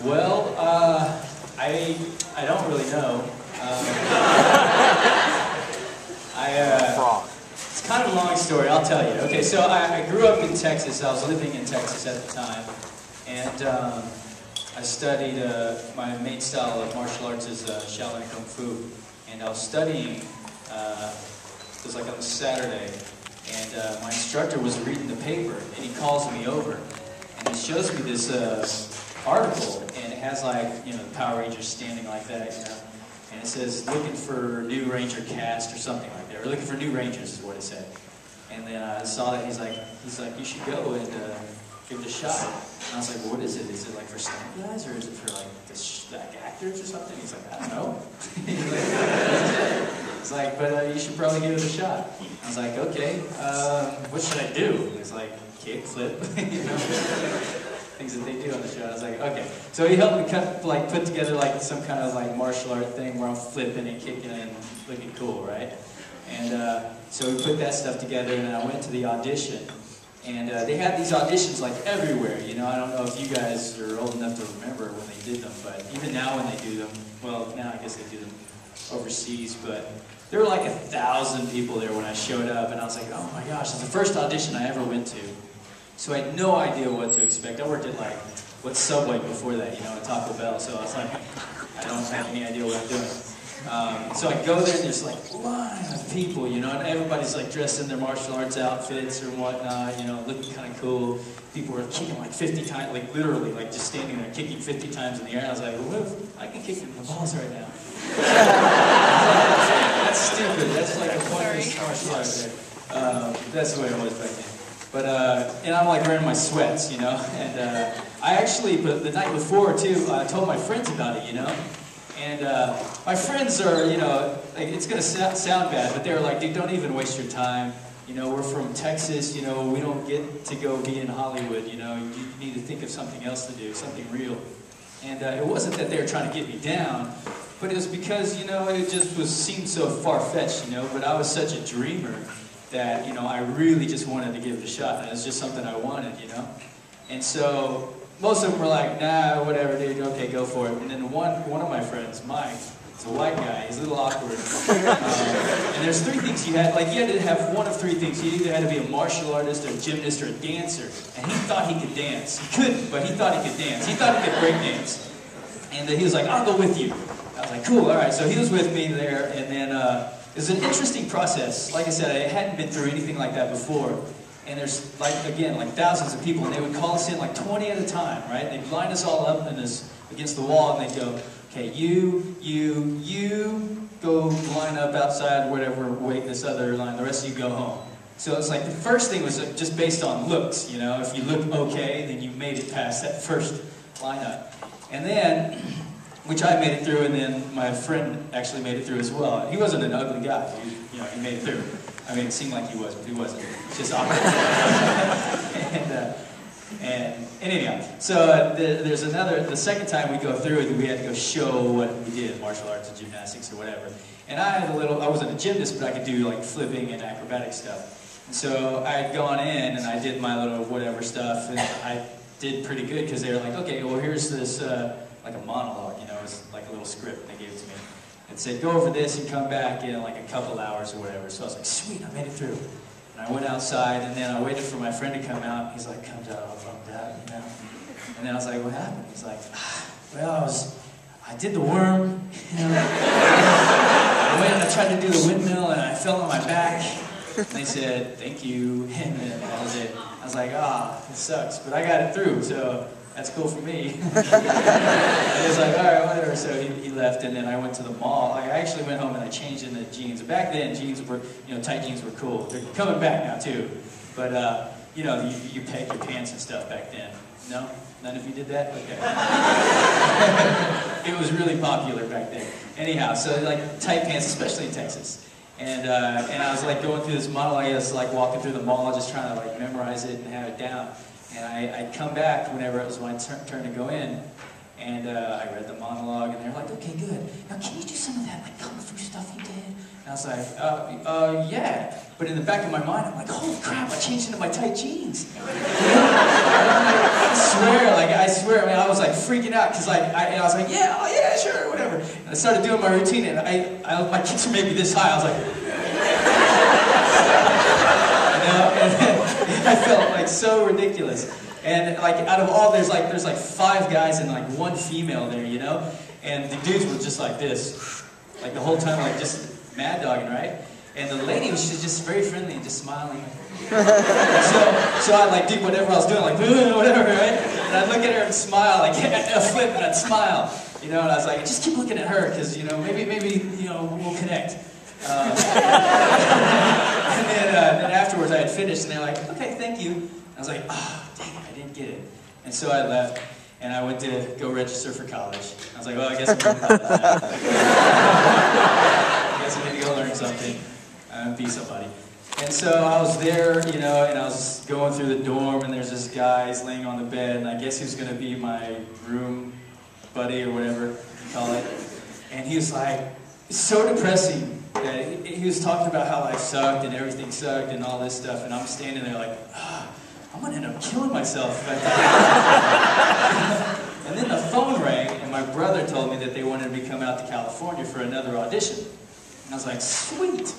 Well, I don't really know. It's kind of a long story, I'll tell you. Okay, so I grew up in Texas. I was living in Texas at the time, and I studied, my main style of martial arts is Shaolin Kung Fu, and I was studying, it was like on a Saturday, and my instructor was reading the paper, and he calls me over, and he shows me this article, and it has like, you know, the Power Rangers standing like that, you know, and it says, looking for new Ranger cast or something like that, or looking for new Rangers is what it said. And then I saw that, he's like, you should go and give it a shot. And I was like, well, what is it? Is it like for stunt guys, or is it for like actors or something? He's like, I don't know. He's like, but you should probably give it a shot. I was like, okay, what should I do? He's like, kick, flip, you know, things that they do on the show. I was like, okay. So he helped me put together like some kind of like martial art thing where I'm flipping and kicking and looking cool, right? And so we put that stuff together, and I went to the audition. And they had these auditions like everywhere, you know. I don't know if you guys are old enough to remember when they did them, but even now when they do them, well, now I guess they do them overseas, but there were like 1,000 people there when I showed up, and I was like, oh my gosh, it's the first audition I ever went to. So I had no idea what to expect. I worked at like, what's Subway before that, you know, at Taco Bell, so I was like, I don't have any idea what I'm doing. So I go there, and there's like a line of people, you know, and everybody's like dressed in their martial arts outfits or whatnot, you know, looking kind of cool. People were kicking like 50 times, like literally, like just standing there kicking 50 times in the air. And I was like, well, what if I can kick in the balls right now? That's stupid. That's like a pointless martial art there. That's the way it was back then. But, and I'm like wearing my sweats, you know, and I actually, but the night before too, I told my friends about it, you know. And my friends are, you know, like, it's going to sound bad, but they were like, dude, don't even waste your time. You know, we're from Texas, you know, we don't get to go be in Hollywood, you know, you need to think of something else to do, something real. And it wasn't that they were trying to get me down, but it was because, you know, it just seemed so far-fetched, you know, but I was such a dreamer that, you know, I really just wanted to give it a shot, and it was just something I wanted, you know. And so most of them were like, nah, whatever, dude, okay, go for it. And then one of my friends, Mike, he's a white guy, he's a little awkward. And there's 3 things you had to have one of 3 things. You either had to be a martial artist, a gymnast, or a dancer. And he thought he could dance. He couldn't, but he thought he could dance. He thought he could break dance. And he was like, I'll go with you. I was like, cool, all right. So he was with me there, and then it was an interesting process. Like I said, I hadn't been through anything like that before. And there's, like, again, like thousands of people, and they would call us in like 20 at a time, right? They'd line us all up in this, against the wall, and they'd go, okay, you, go line up outside, whatever, wait this other line, the rest of you go home. So it's like the first thing was just based on looks, you know? If you look okay, then you made it past that first lineup. And then, which I made it through, and then my friend actually made it through as well. He wasn't an ugly guy, you know, he made it through. I mean, it seemed like he was, but he wasn't. It's just awkward. and anyhow, so there's the second time we go through it, we had to go show what we did, martial arts and gymnastics or whatever. And I wasn't a gymnast, but I could do like flipping and acrobatic stuff. And so I had gone in and I did my little whatever stuff, and I did pretty good because they were like, okay, well here's this, like a monologue, you know, it's like a little script they gave it to me. And said, go over this and come back in like a couple hours or whatever. So I was like, sweet, I made it through. And I went outside, and then I waited for my friend to come out. He's like, comes out all bummed out, you know. And then I was like, what happened? He's like, well, I did the worm, you know. I went and I tried to do the windmill, and I fell on my back. And they said, thank you. And then that was it. I was like, it sucks, but I got it through, so that's cool for me. And he was like, all right, whatever. So he left, and then I went to the mall. I actually went home and I changed into jeans. Back then, jeans were, you know, tight jeans were cool. They're coming back now too. But you know, you peg your pants and stuff back then. No, none of you did that. Okay. It was really popular back then. Anyhow, so like tight pants, especially in Texas. And I was like going through this monologue. I was like walking through the mall, just trying to like memorize it and have it down. And I'd come back whenever it was my turn to go in, and I read the monologue, and they were like, okay, good. Now, can you do some of that, like, kung fu stuff you did? And I was like, yeah. But in the back of my mind, I'm like, holy crap, I changed into my tight jeans. I swear, I mean, I was like freaking out because I was like, yeah, oh yeah, sure, whatever. And I started doing my routine, and my kicks were maybe this high. I was like, and I felt like so ridiculous. And like out of all, there's like 5 guys and like 1 female there, you know. And the dudes were just like this, like the whole time, like just mad dogging, right? And the lady was just very friendly and just smiling. So I'd like do whatever I was doing, like whatever, right? And I'd look at her and smile, like a flip, and I'd smile, you know. And I was like, just keep looking at her, because you know maybe you know we'll connect. And then afterwards I had finished, and they're like, okay, thank you. And I was like, oh, dang it, I didn't get it. And so I left, and I went to go register for college. I was like, well, I guess I'm going to college now. I guess I need to go learn something and be somebody. And so I was there, you know, and I was going through the dorm, and there's this guy, he's laying on the bed, and I guess he was going to be my room buddy or whatever you call it. And he was like, it's so depressing that he was talking about how life sucked and everything sucked and all this stuff, and I'm standing there like, I'm going to end up killing myself. And then the phone rang, and my brother told me that they wanted me to come out to California for another audition. And I was like, sweet.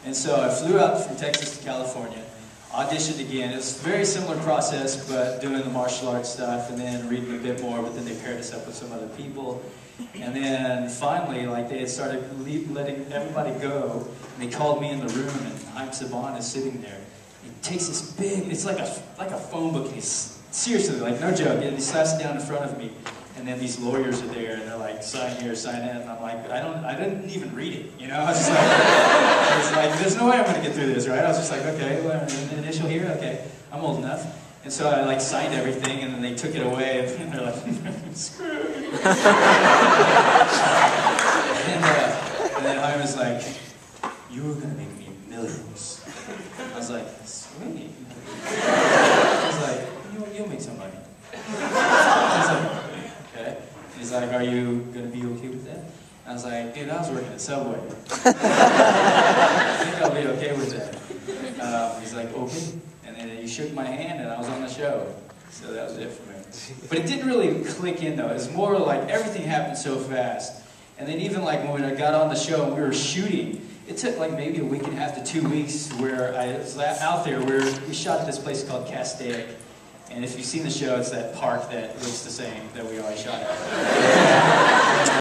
And so I flew out from Texas to California, auditioned again. It was a very similar process, but doing the martial arts stuff and then reading a bit more, but then they paired us up with some other people. And then finally, like, they had started letting everybody go, and they called me in the room, and Haim Saban is sitting there. He takes this big, it's like a phone book, and he's, seriously, like, no joke, and he slaps it down in front of me. And then these lawyers are there, and they're like, sign here, sign in, and I'm like, I didn't even read it, you know? I was just like, there's no way I'm going to get through this, right? I was just like, okay, well, an initial here, okay, I'm old enough. And so I like signed everything, and then they took it away, and they're like, screw it. And then I was like, you were going to make me millions. I was like, sweet. I was like, you'll make some money. I was like, okay. He's like, are you going to be okay with that? I was like, dude, I was working at Subway. I think I'll be okay with that. He's like, okay. And then he shook my hand, and I was on the show. So that was it for me. But it didn't really click in, though. It was more like everything happened so fast. And then even like when I got on the show and we were shooting, it took like maybe a week and a half to 2 weeks where I was out there where we shot at this place called Castaic. And if you've seen the show, it's that park that looks the same that we always shot at.